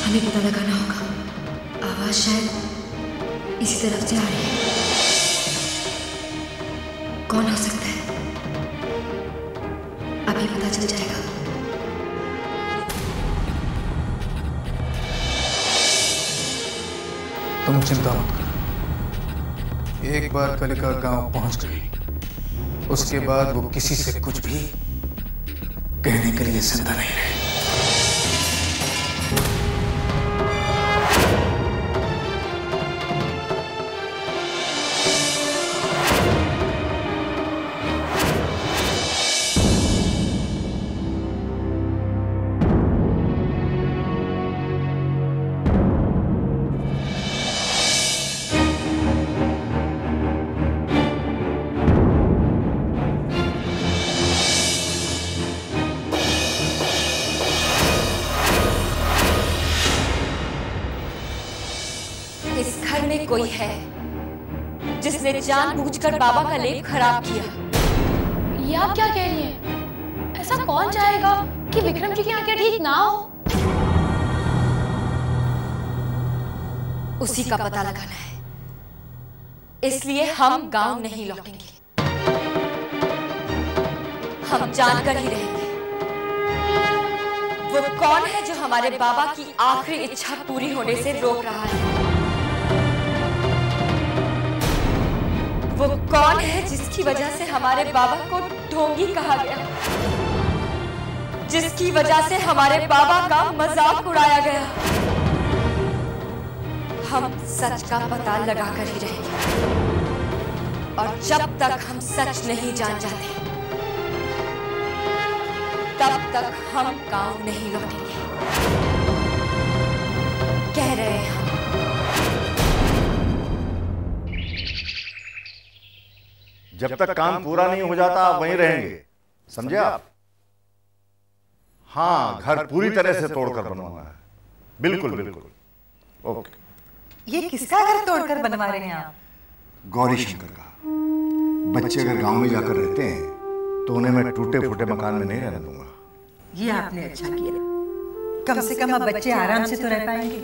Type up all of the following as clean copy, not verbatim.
हमें पता लगाना होगा। आवाज शायद इसी तरफ से आ रही है। कौन हो सकता है? अभी पता चल जाएगा। तुम चिंता मत करो। एक बार कलिका गांव पहुंच गई, उसके बाद वो किसी से कुछ भी कहने के लिए जिंदा नहीं रहे। कोई है जिसने जानबूझकर बाबा का लेप खराब किया। ये आप क्या कह रही हैं? ऐसा कौन चाहेगा कि विक्रम जी की आंखें ठीक ना हो? उसी का पता लगाना है, इसलिए हम गांव नहीं लौटेंगे। हम जानकर ही रहेंगे वो कौन है जो हमारे बाबा की आखिरी इच्छा पूरी होने से रोक रहा है। वो कौन है जिसकी वजह से हमारे बाबा को ढोंगी कहा गया, जिसकी वजह से हमारे बाबा का मजाक उड़ाया गया। हम सच का पता लगाकर ही रहेंगे, और जब तक हम सच नहीं जान जाते तब तक हम गांव नहीं लौटेंगे। कह रहे हैं हम। जब तक काम पूरा नहीं हो जाता आप वहीं रहेंगे, समझे आप? हाँ, घर पूरी तरह से तोड़कर बनवाना है। बिल्कुल बिल्कुल। ओके। ये किसका घर तोड़कर बनवा रहे हैं आप? गौरी शंकर का। बच्चे अगर गांव में जाकर रहते हैं तो उन्हें मैं टूटे फूटे मकान में नहीं रहने दूंगा। ये आपने अच्छा किया। कम से कम अब बच्चे आराम से तो रह पाएंगे।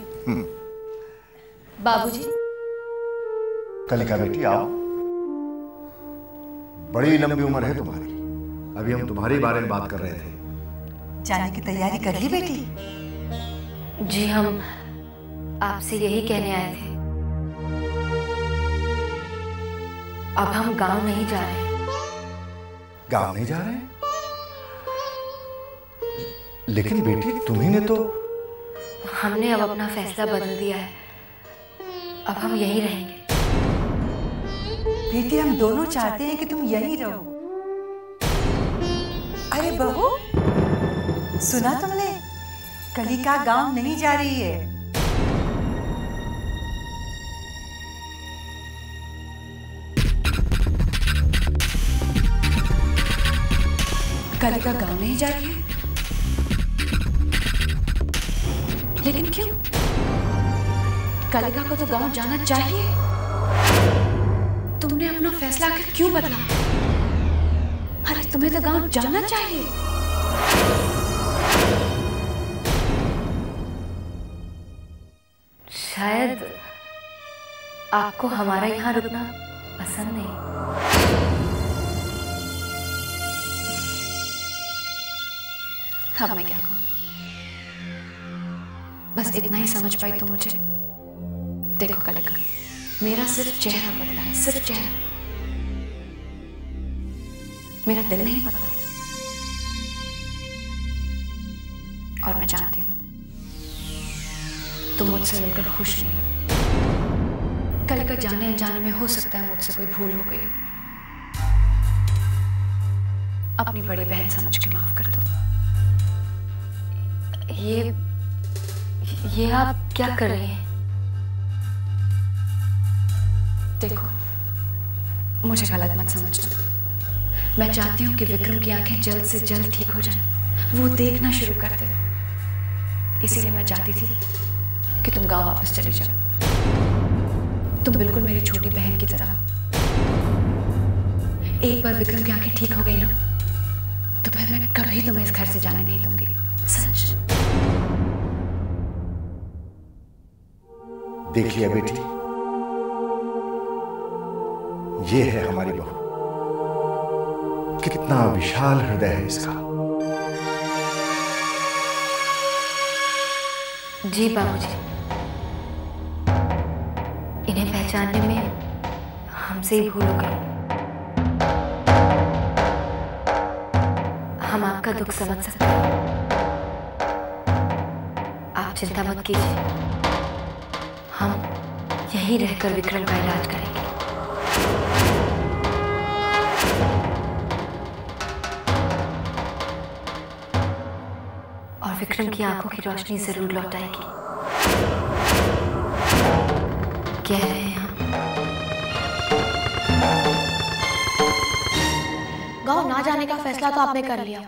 बाबूजी। कलिका बेटी आओ। बड़ी लंबी उम्र है तुम्हारी। अभी हम तुम्हारे बारे में बात कर रहे थे। जाने की तैयारी कर ली बेटी? जी हम आपसे यही कहने आए थे। अब हम गांव नहीं जा रहे। गांव नहीं जा रहे? लेकिन बेटी तुम्ही ने तो। हमने अब अपना फैसला बदल दिया है। अब हम यहीं रहेंगे। बेटी हम दोनों चाहते हैं कि तुम यहीं रहो। अरे बहू, सुना तुमने? कलिका गांव नहीं जा रही है। कलिका गांव नहीं जा रही है? लेकिन क्यों? कलिका को तो गांव जाना चाहिए। तुमने अपना फैसला आखिर क्यों बदला? अरे तुम्हें तो गांव जाना चाहिए। शायद आपको हमारा यहाँ रुकना पसंद नहीं। अब मैं क्या कहूँ? बस इतना ही समझ पाई तो मुझे। देखो कलिका, मेरा सिर्फ चेहरा बदला है, सिर्फ चेहरा। मेरा दिल नहीं बदला। और मैं जानती हूँ तुम मुझसे मिलकर खुश नहीं। कलिका जाने अनजाने में हो सकता है मुझसे कोई भूल हो गई। अपनी बड़ी बहन समझ के माफ कर दो। ये आप क्या कर रहे हैं? देखो, मुझे गलत मत समझना। मैं चाहती हूँ कि विक्रम की आंखें जल्द से जल्द ठीक हो जाएं, वो देखना शुरू कर दे। इसीलिए मैं चाहती थी कि तुम गांव वापस चले जाओ। तुम बिल्कुल मेरी छोटी बहन की तरह। एक बार विक्रम की आंखें ठीक हो गई ना, तो फिर मैं कभी तुम्हें इस घर से जाने नहीं दूंगी। सच। देखिए बेटी, ये है हमारी बहू। कितना विशाल हृदय है इसका। जी बाबूजी, इन्हें पहचानने में हमसे ही भूल हो गई। हम आपका दुख समझ सकते हैं, आप चिंता मत कीजिए, हम यहीं रहकर विक्रम का इलाज करेंगे। और विक्रम की आंखों की रोशनी जरूर लौट आएगी। कह रहे हैं हम। गांव ना जाने का फैसला तो आपने कर लिया,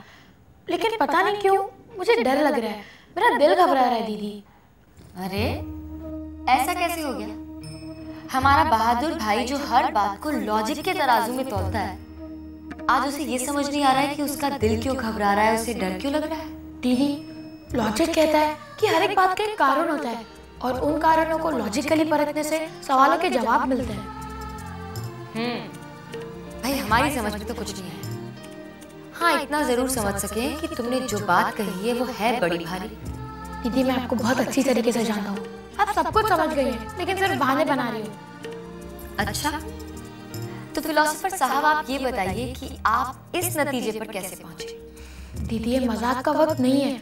लेकिन पता नहीं क्यों मुझे डर लग रहा है, मेरा दिल घबरा रहा है दीदी। अरे ऐसा कैसे हो गया? हमारा बहादुर भाई जो हर बात को लॉजिक के तराजू में तौलता है, आज उसे ये समझ नहीं आ रहा है कि उसका दिल क्यों घबरा रहा है, उसे डर क्यों लग रहा है। दीदी, लॉजिक कहता है कि हर एक बात का एक कारण होता है और उन कारणों को लॉजिकली परखने से सवालों के जवाब मिलते हैं। भाई हमारी समझ में तो कुछ नहीं है। हाँ, इतना जरूर समझ सके कि तुमने जो बात कही है वो है बड़ी भारी। दीदी, मैं आपको बहुत अच्छी तरीके से जानता हूँ, आप सब कुछ समझ गई हैं, लेकिन सिर्फ बहाने बना रही हो। अच्छा, तो फिलोसोफर साहब आप ये बताइए कि आप इस नतीजे पर कैसे पहुंचे? दीदी, ये मजाक का वक्त नहीं है।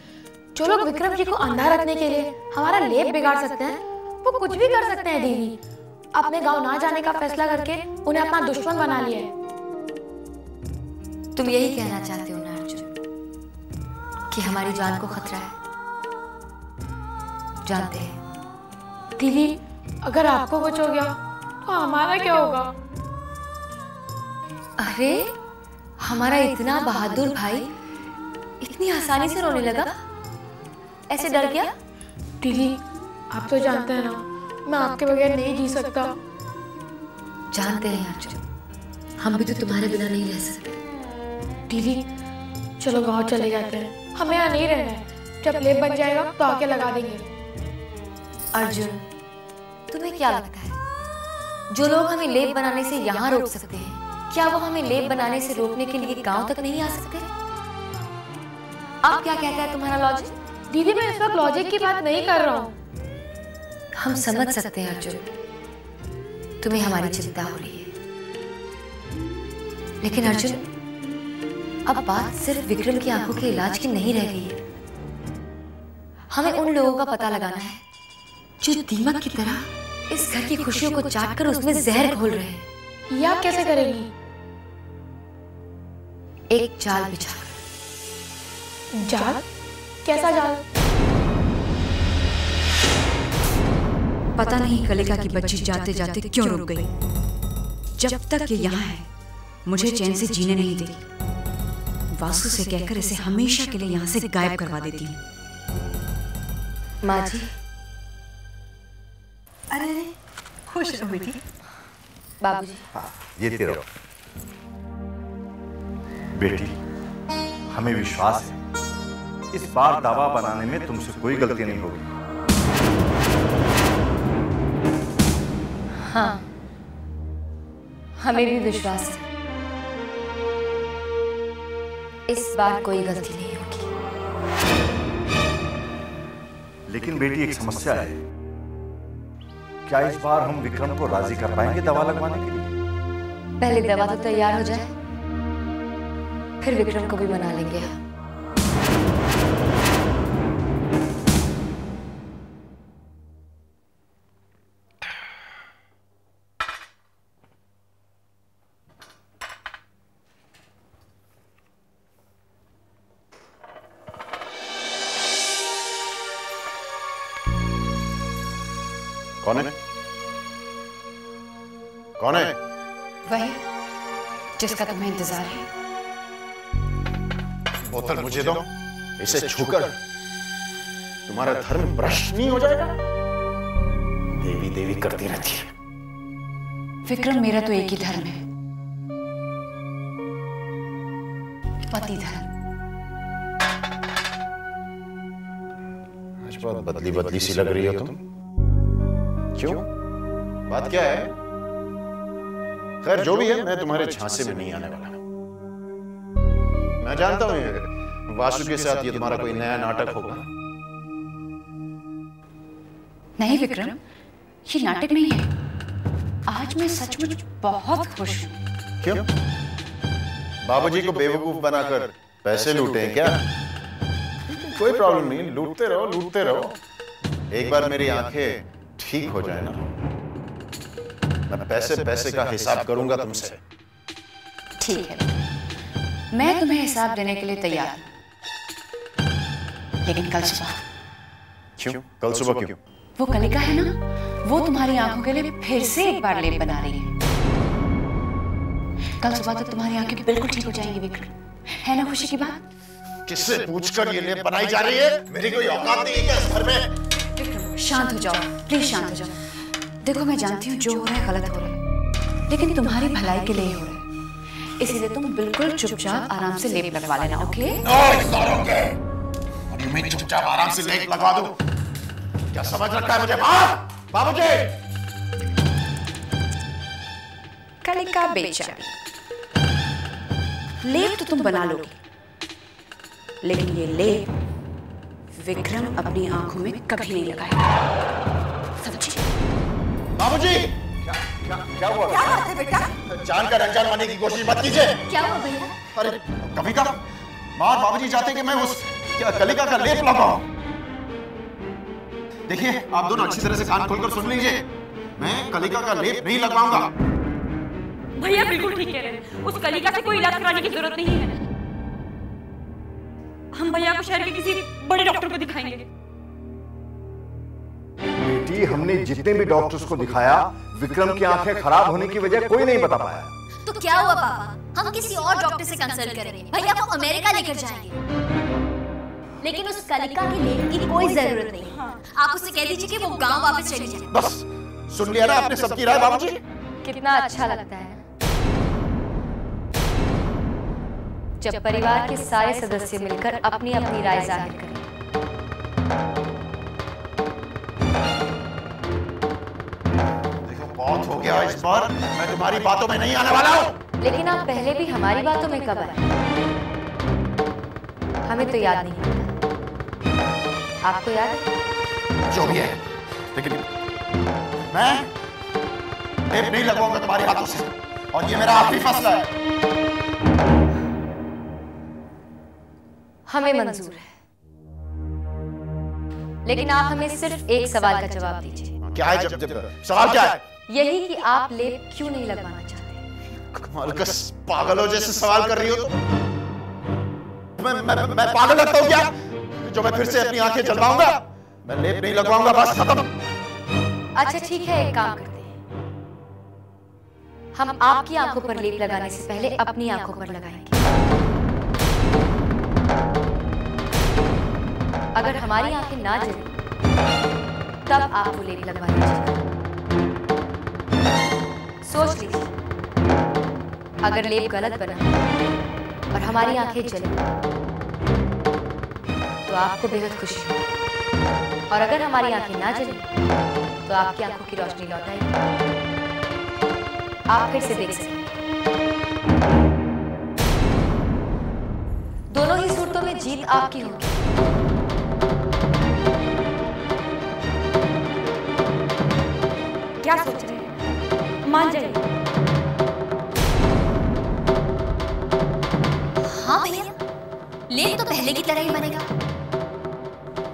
जो लोग विक्रम जी को अंधा रखने के लिए हमारा लेप बिगाड़ सकते हैं, वो कुछ भी कर सकते हैं। दीदी, अपने गांव ना जाने का फैसला करके उन्हें अपना दुश्मन बना लिया है। तुम यही कहना चाहते हो ना अर्जुन, कि हमारी जान को खतरा है? जानते हैं। दीदी, अगर आपको कुछ हो गया तो हमारा क्या होगा? अरे, हमारा इतना बहादुर भाई इतनी आसानी से रोने लगा, ऐसे डर गया? दीदी, आप तो जानते हैं ना, मैं आपके बगैर नहीं जी सकता। जानते हैं अर्जुन, हम भी तो तुम्हारे बिना नहीं रह सकते। दीदी, चलो गांव चले जाते हैं, हमें यहाँ नहीं रहना है। जब लेप बन जाएगा तो आके लगा देंगे। अर्जुन, तुम्हें क्या लगता है, जो लोग हमें लेप बनाने से यहाँ रोक सकते हैं, क्या वो हमें लेप बनाने से रोकने के लिए गांव तक नहीं आ सकते? आप क्या कहता है तुम्हारा लॉजिक? दीदी, मैं इस वक्त लॉजिक की बात नहीं कर रहा हूँ। हम समझ सकते हैं अर्जुन, तुम्हें हमारी चिंता हो रही है, लेकिन अर्जुन अब बात सिर्फ विक्रम की आंखों के इलाज की नहीं रह गई है। हमें उन लोगों का पता लगाना है जो दीमक की तरह इस घर की खुशियों को चाटकर उसमें जहर घोल रहे हैं। ये आप कैसे करेंगी? एक जाल बिछाकर। जाल? कैसा जाल? पता नहीं कलिका की बच्ची जाते जाते क्यों रुक गई। जब तक ये यहाँ है मुझे चैन से जीने नहीं देगी। वासु से कहकर इसे हमेशा के लिए यहाँ से गायब करवा देती हूँ। माँ जी। अरे खुश रहो बेटी। बाबूजी। ये तेरा बेटी, हमें विश्वास है इस बार दावा बनाने में तुमसे कोई गलती नहीं होगी। हाँ, हमें भी विश्वास है इस बार कोई गलती नहीं होगी। लेकिन बेटी, एक समस्या है। क्या इस बार हम विक्रम को राजी कर पाएंगे दवा लगवाने के लिए? पहले दवा तो तैयार हो जाए, फिर विक्रम को भी मना लेंगे। कौन है? कौन है? वही जिसका तुम्हें इंतजार है। बोतल मुझे दो। इसे छूकर तुम्हारा धर्म भ्रष्ट नहीं हो जाएगा? देवी देवी करती रहती है। विक्रम, मेरा तो एक ही धर्म है, पति धर्म। आज बहुत बदली बदली सी लग रही हो तुम। क्यों? बात क्या है? खैर जो भी है, मैं तुम्हारे झांसे में नहीं आने वाला। मैं जानता हूं वासु के साथ ये तुम्हारा कोई नया नाटक होगा। नहीं विक्रम, ये नाटक नहीं है। आज मैं सचमुच बहुत खुश हूँ। क्यों? बाबूजी को बेवकूफ बनाकर पैसे लूटे हैं क्या? कोई प्रॉब्लम नहीं, लूटते रहो लूटते रहो। एक बार मेरी आंखें ठीक हो जाए ना, मैं पैसे पैसे का हिसाब करूंगा तुमसे। ठीक है, मैं तुम्हें हिसाब देने के लिए तैयार हूं, लेकिन कल सुबह। क्यों? कल सुबह क्यों? वो कलिका है ना, वो तुम्हारी आंखों के लिए फिर से एक बार लेप बना रही है। कल सुबह तक तुम्हारी आंखें बिल्कुल ठीक हो जाएंगी विक्रम, है ना खुशी की बात? किससे पूछकर ये लेप बनाई जा रही है? मेरी कोई औकात नहीं है क्या इस घर में? विक्रम शांत हो जाओ, प्लीज शांत हो जाओ। देखो मैं जानती हूँ जो हो रहा है गलत हो रहा है, लेकिन तुम्हारी भलाई के लिए ही हो रहा है, इसीलिए तुम बिल्कुल चुपचाप आराम से लेप लगवा लेना। ओके? मैं चुपचाप आराम से लेप लगवा दूं? क्या समझ रखा है मुझे? बाबूजी! कलिका बेचारी, लेप तो तुम बना लोगी, लेकिन ये लेप विक्रम अपनी आंखों में कभी नहीं लगाएगा, समझी? बाबूजी! क्या हुआ? क्या बात है बेटा? जानकर अनजान बनने की कोशिश मत कीजिए। क्या हुआ भैया? अरे कविता, माँ और बाबूजी चाहते कि मैं उस कलिका का लेप लगाऊं। देखिए, आप दोनों अच्छी तरह से कान खोलकर सुन लीजिए, मैं कलिका का लेप नहीं लगवाऊंगा। भैया बिल्कुल ठीक कह रहे हैं, उस कलिका से कोई इलाज कराने की जरूरत नहीं है। हम भैया को शहर के किसी बड़े डॉक्टर को दिखाएंगे। बेटी, हमने जितने भी डॉक्टर्स को दिखाया, विक्रम की आंखें खराब होने की वजह कोई नहीं बता पाया। तो क्या हुआ पापा, हम किसी और डॉक्टर से कंसल्ट करेंगे, भैया को अमेरिका लेकर जाएंगे। लेकिन उस कलिका के लेप की कोई जरूरत नहीं। आप उससे कह दीजिए कि वो गांव वापस चली जाए। बस सुन लिया ना आपने सबकी राय बाबूजी? कितना अच्छा लगता है जब परिवार के सारे सदस्य मिलकर अपनी अपनी राय जाहिर करें। देखो बहुत हो गया इस बार, मैं तुम्हारी बातों में नहीं आने वाला हूँ। लेकिन आप पहले भी हमारी बातों में कब आए? हमें तो याद नहीं। आपको याद है? जो भी है, लेकिन मैं लेप नहीं लगवाऊंगा तुम्हारे हाथों से, और ये मेरा आखिरी फैसला है। हमें मंजूर है, लेकिन आप हमें सिर्फ एक सवाल का जवाब दीजिए। क्या है? जब सवाल क्या है? यही कि आप लेप क्यों नहीं लगवाना चाहते? कमाल का पागलों जैसे सवाल कर रही हो तुम। मैं पागल लगता हूँ क्या जो मैं फिर से अपनी आंखें जलवाऊंगा? मैं लेप नहीं लगवाऊंगा, बस खत्म। अच्छा ठीक है, एक काम करते हैं, हम आपकी आंखों पर लेप लगाने से पहले अपनी आंखों पर लगाएंगे। अगर हमारी आंखें ना जलें, तब आप वो लेप लगवा लीजिएगा। सोच लीजिए, अगर लेप गलत बना और हमारी आंखें जलें, तो आपको बेहद खुशी होगी, और अगर हमारी आंखें ना जलें, तो आपकी आंखों की रोशनी लौट आएगी। आप फिर से देख सकते हैं। दोनों ही सूरतों में जीत आपकी होगी। क्या सोच रहे हैं? मान जाइए। हाँ भैया, लेप तो पहले की तरह ही बनेगा।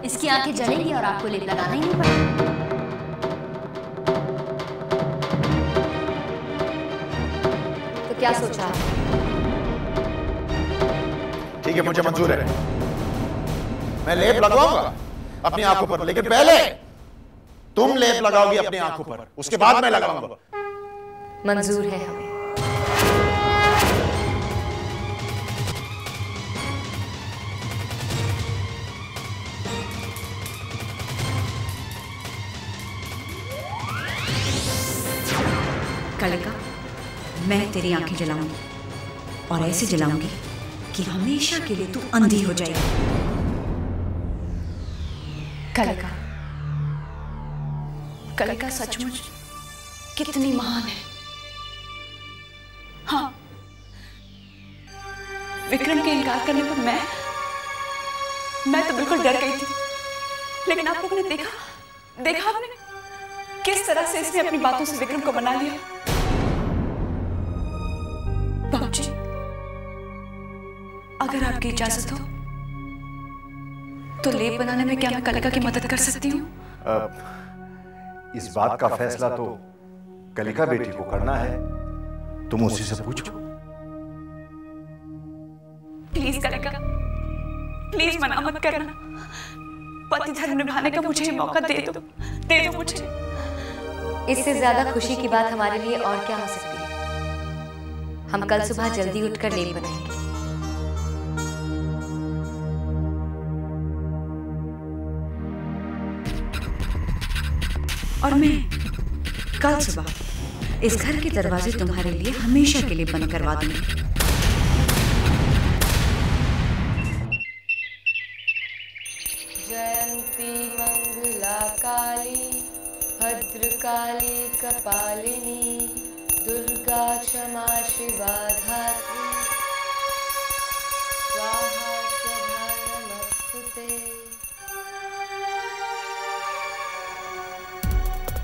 इसकी आंखें जलेंगी और आपको लेप लगाना ही नहीं पड़ेगा। तो क्या सोचा? ठीक है, मुझे मंजूर है, मैं लेप लगवाऊंगा अपनी आंखों पर, लेकिन पहले तुम लेप लगाओगी अपनी आंखों पर, उसके बाद मैं लगाऊंगा। मंजूर है हमें। कलिका, मैं तेरी आंखें जलाऊंगी, और ऐसे जलाऊंगी कि हमेशा के लिए तू अंधी हो जाएगी। कलिका, कलिका सचमुच कितनी महान है। हाँ, विक्रम के इनकार करने पर मैं तो बिल्कुल डर गई थी, लेकिन आप लोगों ने देखा आपने किस तरह से इसने अपनी बातों से विक्रम को मना लिया। बाबूजी, अगर आपकी इजाजत हो तो लेप बनाने में क्या मैं कलिका की मदद कर सकती हूँ? इस बात का फैसला तो कलिका बेटी को करना है, तुम उसी से पूछो। प्लीज कलिका, प्लीज मना मत करना। पति धर्म निभाने का मुझे मौका दे दो मुझे। इससे ज्यादा खुशी की बात हमारे लिए और क्या हो सकती है? हम कल सुबह जल्दी उठकर लेप बनाएंगे। और मैं कल सुबह इस घर के दरवाजे तुम्हारे लिए हमेशा के लिए बंद करवा दूंगी। जयंती मंगला काली भद्रकाली कपालिनी दुर्गा क्षमा शिवा धात्री स्वाहा स्वधा नमस्तुते।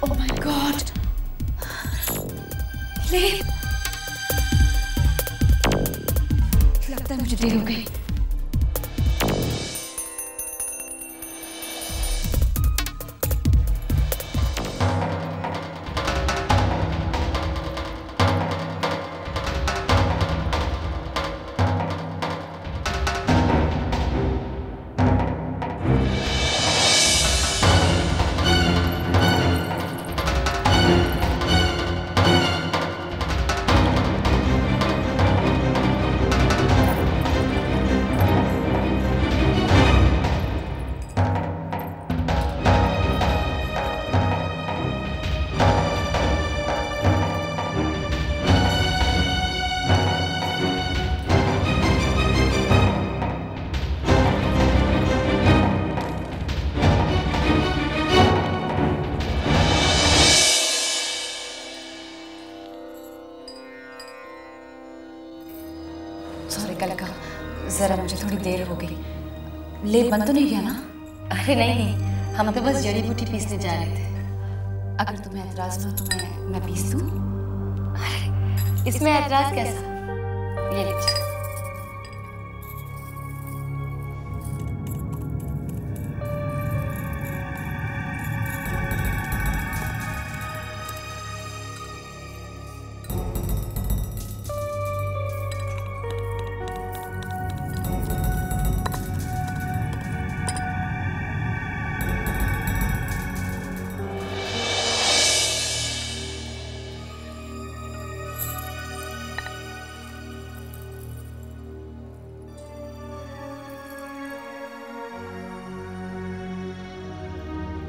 ओह माय गॉड, लगता है मुझे देर हो गई। सॉरी कलिका, जरा मुझे थोड़ी देर हो गई। लेप बंद तो नहीं किया ना? अरे नहीं, हम तो बस जड़ी बूटी पीसने जा रहे थे। अगर तुम्हें एतराज ना हो तो मैं पीस दूं? अरे इसमें एतराज कैसा? ये लीजिए।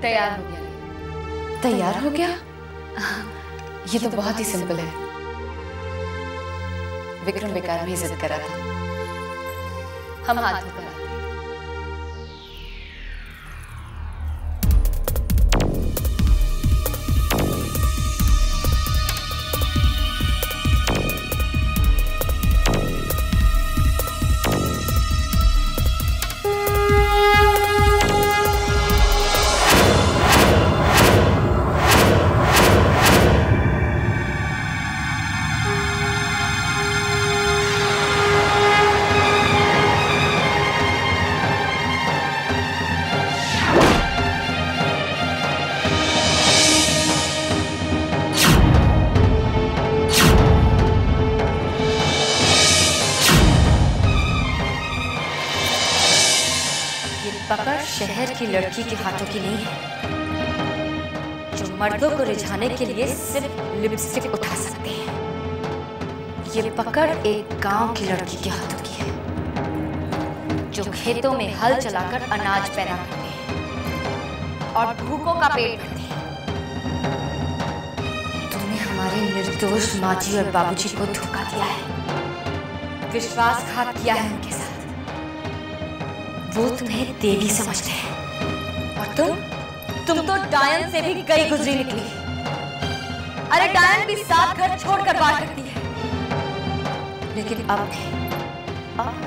तैयार हो गया। तैयार हो गया? ये तो बहुत ही सिंपल है। विक्रम बेकार में जिद करा था। हम हाथ धोकर आते हैं। पकड़ शहर की लड़की के हाथों की नहीं है, जो मर्दों को रिझाने के लिए सिर्फ लिपस्टिक उठा सकते हैं। ये पकड़ एक गांव की लड़की के हाथों की है, जो खेतों में हल चलाकर अनाज पैदा करते हैं और भूखों का पेट भरते हैं। तुमने हमारे निर्दोष माँ जी और बाबूजी को धोखा दिया है, विश्वासघात किया है उनके साथ। वो तुम्हें देवी समझते हैं और तुम तुम तो डायन से भी गई गुजरी निकली। अरे डायन भी 7 घर छोड़कर बात करती है, लेकिन अब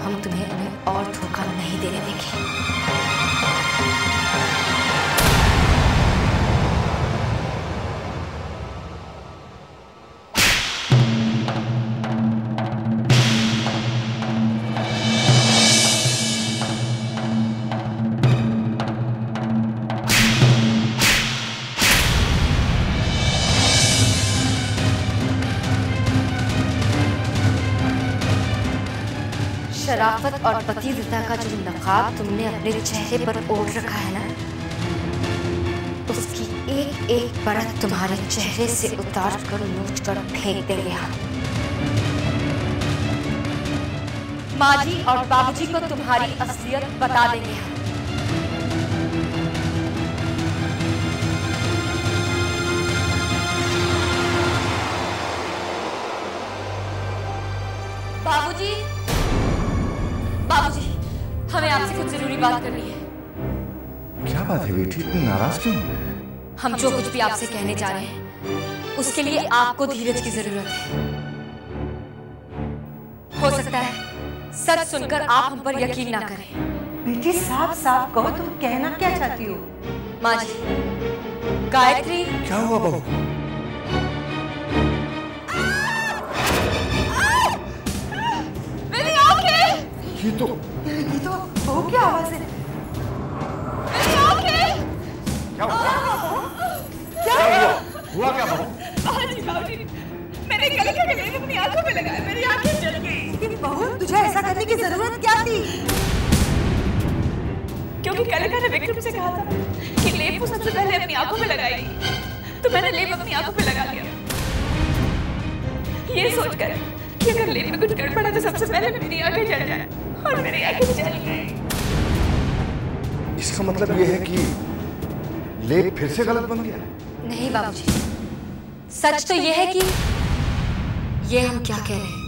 हम तुम्हें उन्हें और धोखा नहीं देने देंगे। शराफत और पतिव्रता का जो नकाब तुमने अपने चेहरे पर ओढ़ रखा है ना, उसकी एक एक परत तुम्हारे चेहरे से उतार कर नोच कर फेंक देंगे हम। माँ जी और बाबूजी को तुम्हारी असलियत बता देंगे हम। बाबूजी, बाबूजी, हमें आपसे कुछ जरूरी बात करनी है। क्या बात है बेटी, इतनी नाराज क्यों? हम जो कुछ भी आपसे कहने जा रहे हैं उसके लिए आपको धीरज की जरूरत है। हो सकता है सच सुनकर आप हम पर यकीन ना करें। बेटी साफ साफ कहो, तुम कहना क्या चाहती हो? माँ जी, गायत्री। क्या हुआ बहू? मेरी आंखें! ये तो बहू की आवाज है। मेरी आंखें! क्या हुआ? क्या हुआ क्या बहू? बाबूजी, मैंने कलिका के लेप अपनी आंखों में लगाया, मेरी आंखें जल गई। बहू, तुझे ऐसा करने की जरूरत क्या थी? क्योंकि कलिका ने विक्रम से कहा था कि लेप को सबसे पहले अपनी आंखों में लगाएगी, तो मैंने लेप अपनी आंखों में लगा लिया, ये सोचकर कि अगर लेप में कुछ गड़बड़ है तो सबसे पहले मेरी आंखें जल जाए, और मेरी आंखें जल गई। इसका मतलब ये है कि लेप फिर से गलत बन गया? नहीं बाबूजी, सच तो ये है कि ये हम क्या कह रहे हैं,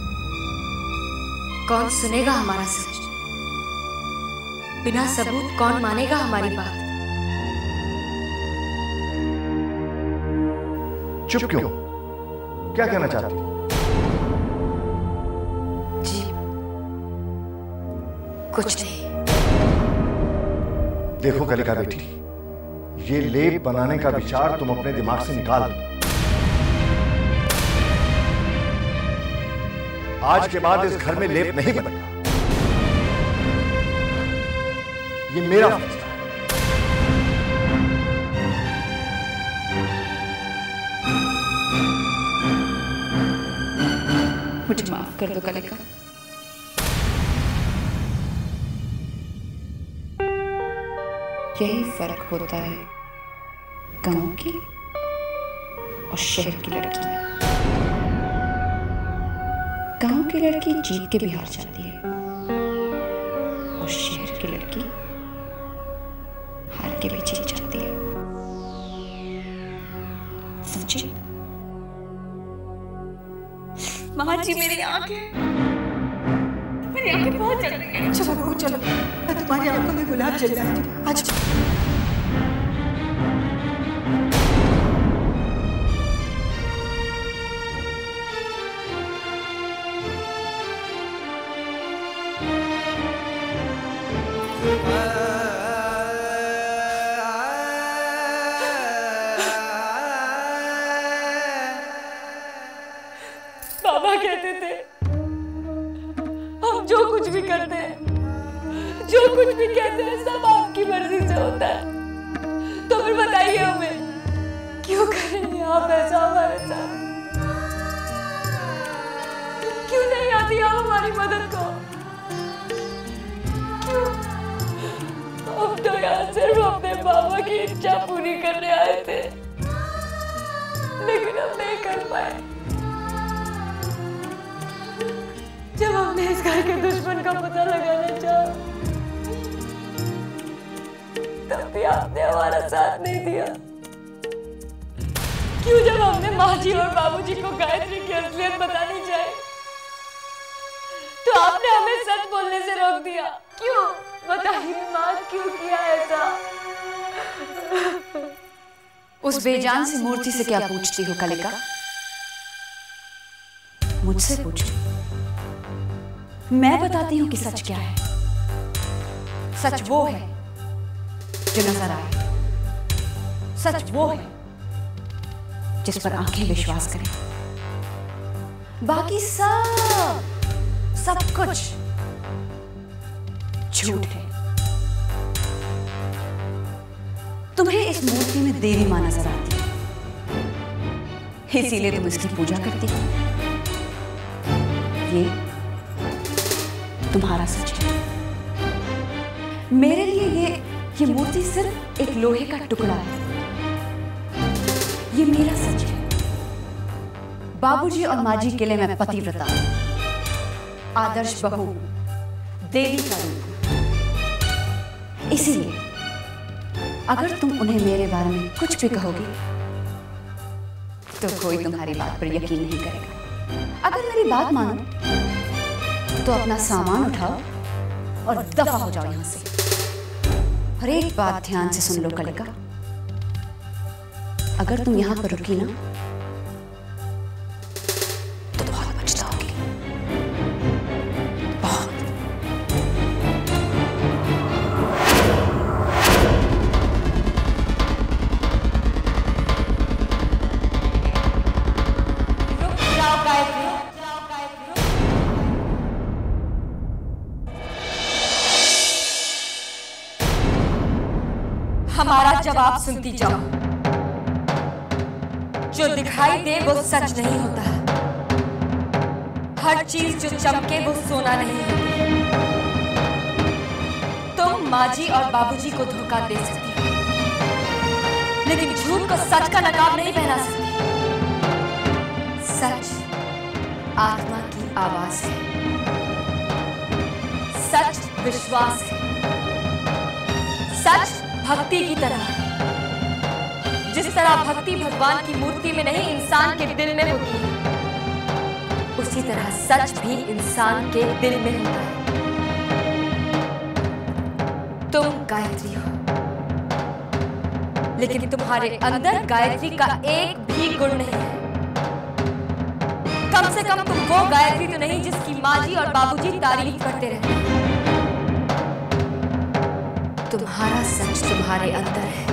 कौन सुनेगा हमारा सच? बिना सबूत कौन मानेगा हमारी बात? चुप क्यों? क्या कहना चाहती हो? जी कुछ नहीं। देखो कलिका बेटी, ये लेप बनाने का विचार तुम अपने दिमाग से निकाल दो। आज के बाद इस घर में लेप नहीं बनेगा, ये मेरा फैसला है। मुझे माफ कर दो कलिका। यही फर्क होता है गांव की और शहर की लड़की में। गांव की लड़की जीत के भी हार जाती है और शहर की लड़की हार के भी जीत जाती है। समझे? माँ जी, मेरी आंखें बहुत जल रही हैं। चलो बहू चलो, मैं तुम्हारी आंखों में गुलाब जल जाती हूँ। आज बाबा कहते थे हम जो कुछ भी करते हैं, जो कुछ भी कहते हैं, सब आपकी मर्जी से होता है। तो फिर बताइए हमें क्यों करेंगे आप ऐसा हमारे साथ? क्यों नहीं आती आप हमारी मदद को? क्यों? हम तो यहाँ सिर्फ अपने बाबा की इच्छा पूरी करने आए थे, लेकिन हम नहीं कर पाए। जब हमने इस घर के दुश्मन का पता लगाना चाहा, तब भी आपने हमारा साथ नहीं दिया। क्यों जब हमने माँ जी और बाबूजी को गायत्री की असलियत बतानी चाहिए, तो आपने हमें सच बोलने से रोक दिया? क्यों बताइए माँ, क्यों किया ऐसा? उस बेजान सी मूर्ति से क्या पूछती हो कलिका? मुझसे पूछो, मैं बताती हूं कि सच क्या है। सच वो है जो नजर आए, सच वो है जिस पर आंखें विश्वास करें। बाकी सब कुछ झूठ है। तुम्हें इस मूर्ति में देवी मां नजर आती है, इसीलिए तुम इसकी पूजा करती हो। ये तुम्हारा सच है। मेरे लिए ये मूर्ति सिर्फ एक लोहे का टुकड़ा है। ये मेरा सच है। बाबूजी और माजी के लिए मैं पतिव्रता, आदर्श बहू, देवी का रूप। इसीलिए अगर तुम उन्हें मेरे बारे में कुछ भी कहोगी तो कोई तुम्हारी बात पर यकीन नहीं करेगा। अगर मेरी बात मानो तो अपना सामान उठाओ और दफा हो जाओ यहां से। और एक बात ध्यान से सुन लो कलिका, अगर तुम यहां पर रुकी ना तो बहुत पछताओगी, बहुत। रुक जाओ गायत्री। हमारा जवाब सुनती जाओ। जो दिखाई दे वो सच नहीं होता। हर चीज जो चमके वो सोना नहीं होती। तुम माजी और बाबूजी को धोखा दे सकती हो, लेकिन झूठ को सच का नकाब नहीं पहना सकती। सच आत्मा की आवाज है, सच विश्वास है, सच भक्ति की तरह है। जिस तरह भक्ति भगवान की मूर्ति में नहीं इंसान के दिल में होती है, उसी तरह सच भी इंसान के दिल में होता है। तुम गायत्री हो, लेकिन तुम्हारे अंदर गायत्री का एक भी गुण नहीं है। कम से कम तुम वो गायत्री तो नहीं जिसकी माजी और बाबूजी तारीफ करते रहते हैं। तुम्हारा सच तुम्हारे अंदर है,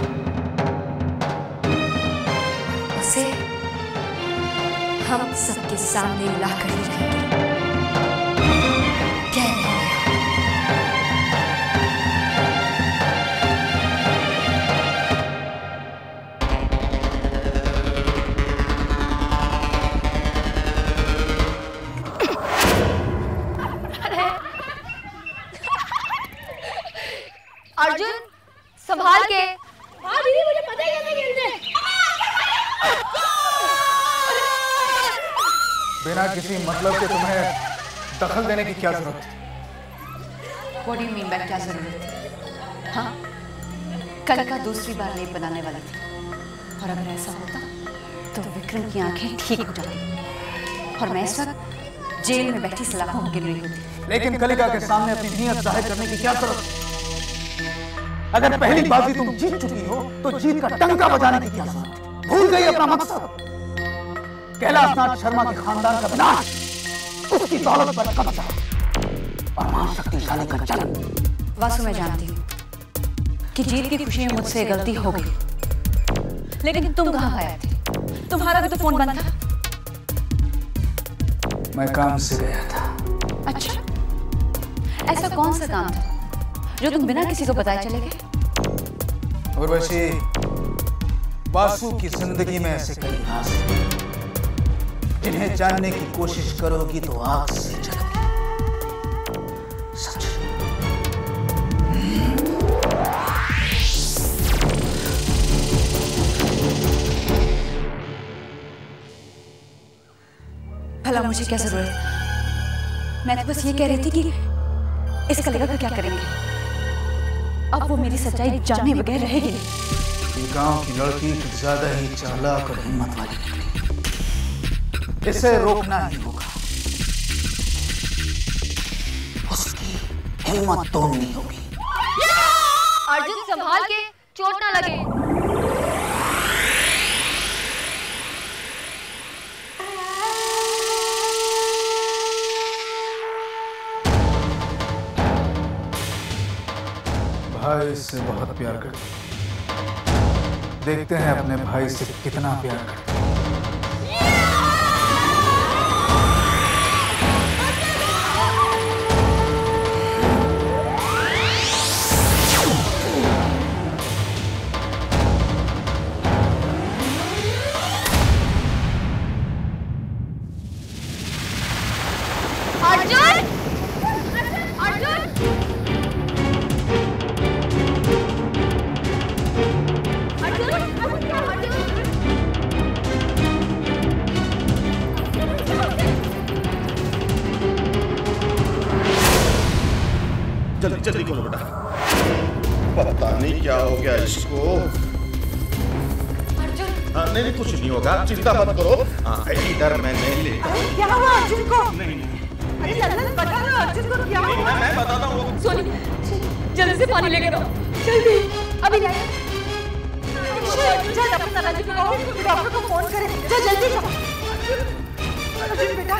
उसे हम सबके सामने लाकर ही रहेंगे। कह रहे हैं अर्जुन संभाल के। हाँ दीदी, मुझे पता है कैसे खेलते हैं। बिना किसी मतलब के तुम्हें दखल देने की क्या जरूरत है? What do you mean by क्या जरूरत है? हाँ, कलिका दूसरी बार लेप बनाने वाली थी, और अगर ऐसा होता तो विक्रम की आंखें ठीक हो जाती और मैं इस वक्त जेल में बैठी सलाखों गिर रही होती। लेकिन कलिका के सामने अपनी नीयत जाहिर करने की क्या जरूरत है? अगर पहली बाजी तुम जीत चुकी हो तो जीत का डंका बजाने की क्या जरूरत है? भूल गई अपना मकसद? कैलाशनाथ शर्मा के खानदान का विनाश, उसकी दौलत पर कब्जा और महाशक्तिशाली का जन्म। वासु, मैं जानती हूँ कि जीत की खुशी में मुझसे गलती हो गई, लेकिन तुम कहाँ गायब थे? तुम्हारा भी तो फोन बंद था। मैं काम से गया था। अच्छा, ऐसा कौन सा काम था जो तुम बिना किसी को बताए चले गए? उर्वशी, वासु की जिंदगी में ऐसे कई राज हैं जिन्हें जानने की कोशिश करोगी तो आग से जलोगी। सच। भला मुझे क्या जरूरत है? मैं तो बस ये कह रही थी कि इस कलिका का क्या करेंगे? अब वो मेरी सच्चाई जाने बगैर रहेगी नहीं। गांव की लड़की कुछ ज्यादा ही चालाक और हिम्मत वाली निकली। इसे रोकना ही होगा। उसकी हिम्मत तोड़नी होगी। अर्जुन संभाल के, चोट ना लगे। भाई इससे बहुत प्यार करती है। देखते हैं अपने भाई से कितना प्यार करती है। जल्दी जल्दी खोलो बेटा, पता नहीं क्या हो गया इसको। हाँ, नहीं कुछ नहीं होगा, चिंता मत करो। हाँ, इधर मैं नहीं लेता। क्या हुआ अर्जुन को? नहीं अरे लल्लन बता ना अर्जुन को क्या हुआ? मैं बताता हूँ। सोनी जल्दी से पानी लेकर आओ, जल्दी अभी लाए। जा डॉक्टर को फोन करे, जा जल्दी जा। अर्जुन बेटा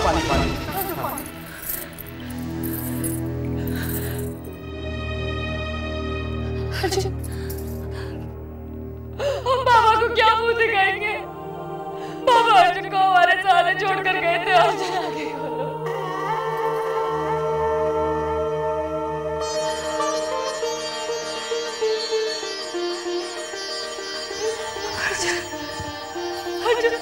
पानी पानी। हम बाबा को क्या मुंह दिखाएंगे? बाबा अर्जुन को हमारे सामने छोड़कर गए थे। अर्जुन आगे खोलो। अर्जुन अर्जुन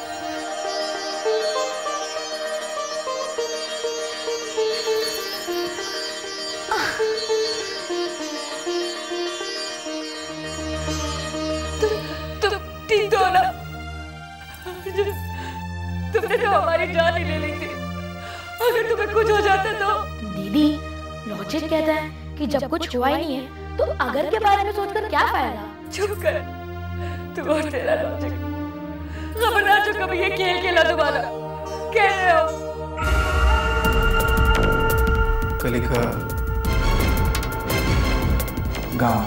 ठीक हो ना? तुमने तो हमारी जान ही ले ली थी। अगर तुम्हें कुछ हो जाता तो? दीदी, लॉजिक कहता है कि जब कुछ हुआ ही नहीं है तो अगर के बारे में सोचकर क्या फायदा। चुप कर, तू और तेरा लॉजिक। खबरदार जो कभी ये खेल खेला दोबारा। कह रहे हो कलिका गांव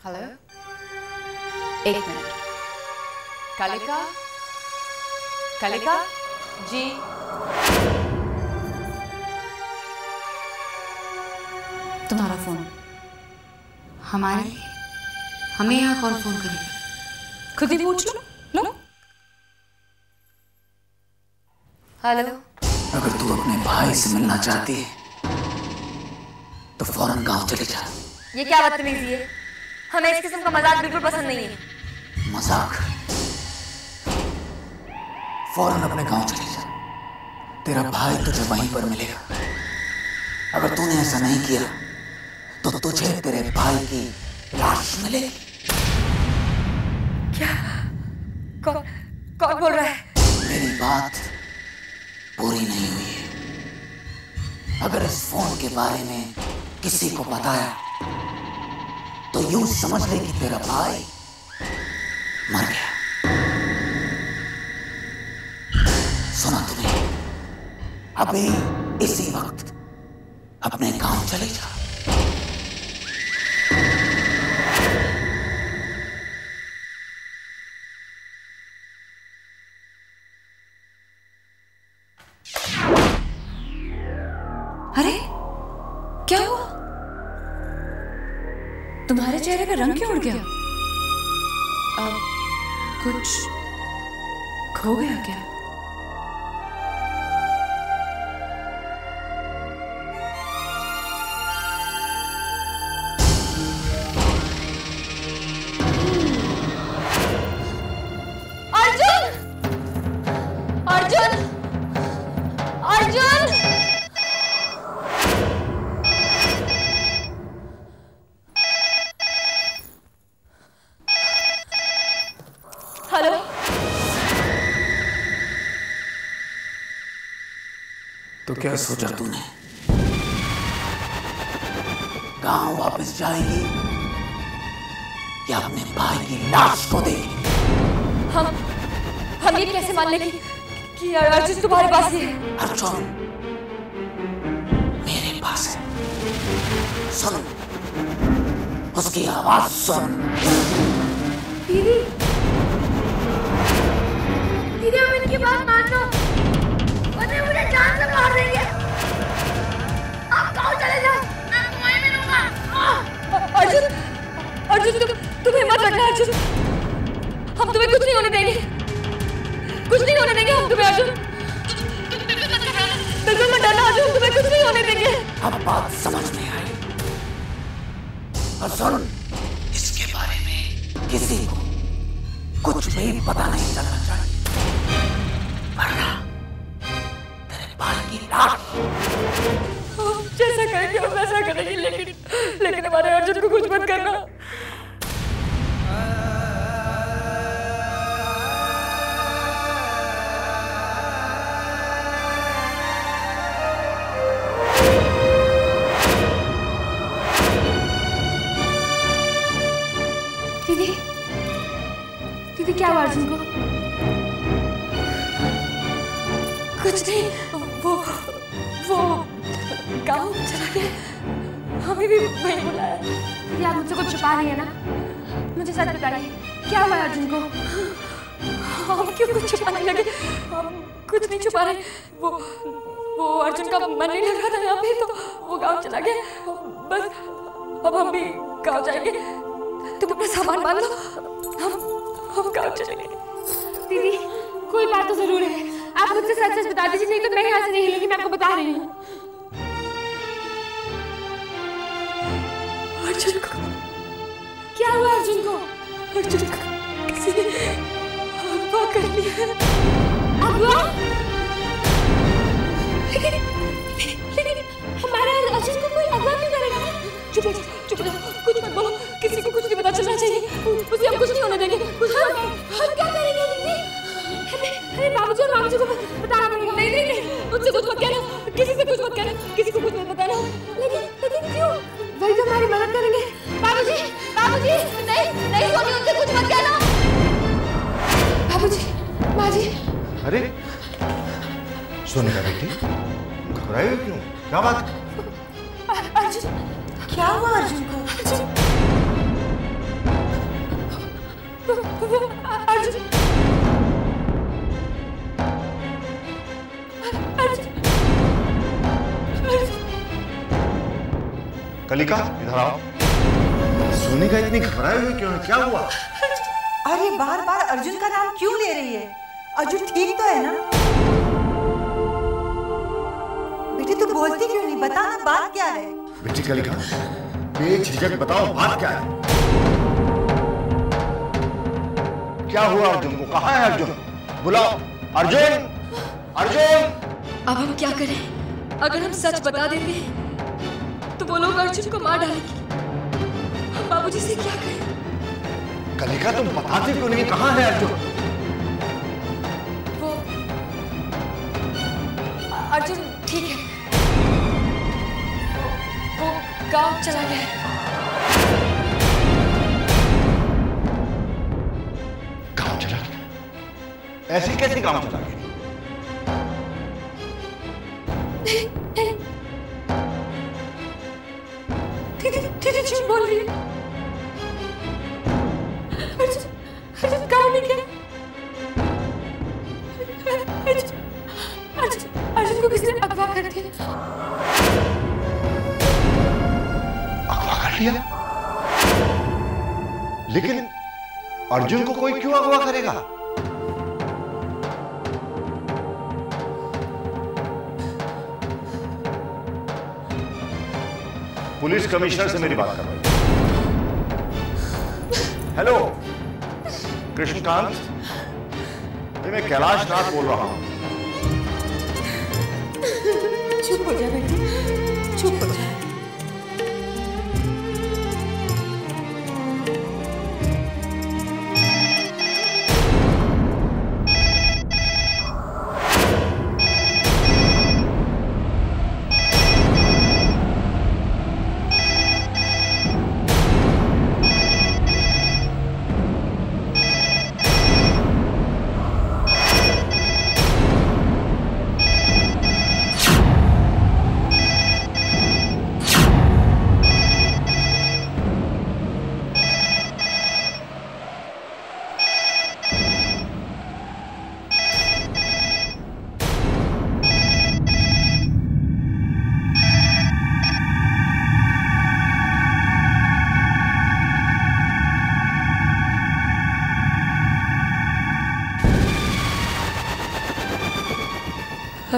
हेलो, एक मिनट। कलिका, कलिका जी। तुम्हारा फोन। हमें यहाँ कौन फोन करेगा? खुद ही पूछ लो। नो। हेलो। अगर तू अपने भाई से मिलना चाहती है तो फौरन गांव चले जा। ये क्या बदतमीजी है? हमें इस किस्म का मजाक बिल्कुल पसंद नहीं है। मजाक? फौरन अपने गांव चले जा। तेरा भाई तुझे वहीं पर मिलेगा। अगर तूने ऐसा नहीं किया तो तुझे तेरे भाई की लाश मिलेगी। क्या? कौन बोल रहा है? मेरी बात पूरी नहीं हुई है। अगर इस फोन के बारे में किसी को बताया तो यूं समझ ले कि तेरा भाई मर गया। सुना तूने? अभी इसी वक्त अपने गांव चले जा। अरे क्या हुआ? तुम्हारे चेहरे पे रंग क्यों उड़ गया? कुछ खो गया क्या? अर्जुन! अर्जुन! अर्जुन! हेलो। तो क्या सोचा तूने? गांव वापस जाएगी या अपने भाई की लाश को देगी? हम ये कैसे मान लेंगे कि अर्जुन तुम्हारे पास ही है? अर्जुन मेरे पास है। सुन, उसकी आवाज सुन। दीदी, दीदी अब इनकी बात मान लो, वरना मुझे जान से मार देंगे। आप गाँव चले जाओ, मैं तुम्हें मिलूंगा। अर्जुन, अर्जुन तुम हिम्मत रखना अर्जुन, हम तुम्हें कुछ नहीं होने देंगे, कुछ नहीं होने देंगे हम तुम्हें अर्जुन, बिल्कुल मत डरना अर्जुन, तुम्हें कुछ नहीं होने देंगे। अब बात समझ में आई। और सुन, इसके बारे में किसी को कुछ भी पता नहीं चलना चाहिए, वरना तेरे बाल की लाश। जैसा करेंगे हम वैसा करेंगे, लेकिन हमारे अर्जुन को कुछ मत करना। दीदी, दीदी क्या हुआ अर्जुन को? कुछ नहीं, वो गाँव चला गया, हमें भी वहीं बुलाया। दीदी आप मुझसे कुछ छुपा रही है ना? मुझे सच बताइए, क्या हुआ अर्जुन को? हम क्यों कुछ छुपाने लगे? हम कुछ नहीं छुपा रहे। वो अर्जुन का मन नहीं लग रहा था यहाँ पे, तो वो गाँव चला गया। बस अब हम भी गाँव जाएंगे, तुम अपना सामान बांध लो, हम गाँव चलेंगे। दीदी कोई बात तो जरूर है, आप मुझसे सच सच बता दीजिए, नहीं तो मैं यहाँ से नहीं हिलूंगी, मैं आपको बता रही हूँ। अर्जुन को क्या हुआ अर्जुन को? अर्जुन को किसी ने अगवा कर लिया। अगवा? लेकिन हमारा अर्जुन को कोई अगवा क्यों करेगा? चुप हो, कुछ मत बोलो, किसी को कुछ नहीं पता चलना चाहिए, उसे हम कुछ नहीं होने देंगे। हम क्या करेंगे दीदी? अरे बाबूजी और मामूजी को बताना पड़ेगा। नहीं, मुझसे कुछ मत कहना, किसी से कुछ मत कहना, किसी को कुछ मत बताना। लेकिन क्यों? वही तो हमारी मदद करेंगे। बाबूजी, नहीं सोनी, उनसे कुछ मत कहना। बाबूजी, माँ जी। अरे सोनिका बेटी, घबराई हो क्यों? क्या बात? अर्जुन, क्या हुआ अर्जुन को? कलिका इधर आओ। सोनिका इतनी घबराई हुई क्यों है? क्या हुआ? अरे बार बार अर्जुन का नाम क्यों ले रही है? अर्जुन ठीक तो है ना? बेटी तू बोलती क्यों नहीं? बता ना, बात क्या है? बेटी कलिका, बेझिझक बताओ, बात क्या है? क्या हुआ अर्जुन को? कहाँ है अर्जुन? बुलाओ अर्जुन, अर्जुन। अब हम क्या करें? अगर हम सच बता देंगे तो वो लोग अर्जुन को मार डालेंगे। हम बाबूजी से क्या करें? कलिका तुम बताते क्यों नहीं? कहाँ है अर्जुन? वो अर्जुन ठीक है, वो गांव चला गया। गांव चला गया? ऐसे कैसे गांव चला गया? दीदी झूठ बोल रही है। अर्जुन गाँव नहीं गया। अर्जुन को किसी ने अगवा कर दिया। अगवा कर लिया? लेकिन अर्जुन को कोई क्यों अगवा करेगा? पुलिस कमिश्नर से मेरी बात कर रही है। हेलो कृष्णकांत, मैं कैलाश नाथ बोल रहा हूं। चुप हो जा बेटी, चुप हो जा।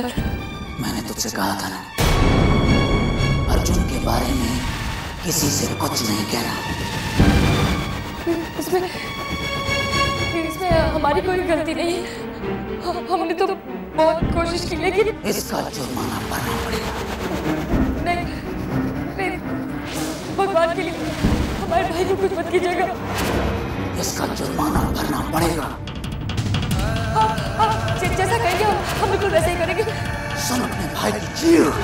मैंने तुझसे कहा था ना, अर्जुन के बारे में किसी से कुछ नहीं कहना। इसमें हमारी कोई गलती नहीं। हमने तो बहुत कोशिश की, लेकिन इसका जुर्माना भरना पड़ेगा। नहीं, भगवान के लिए हमारे भाई को कुछ मत कीजिएगा। इसका जुर्माना भरना पड़ेगा। जैसा कहेंगे हम बिल्कुल वैसे ही करेंगे। सुन अपने भाई की चीख।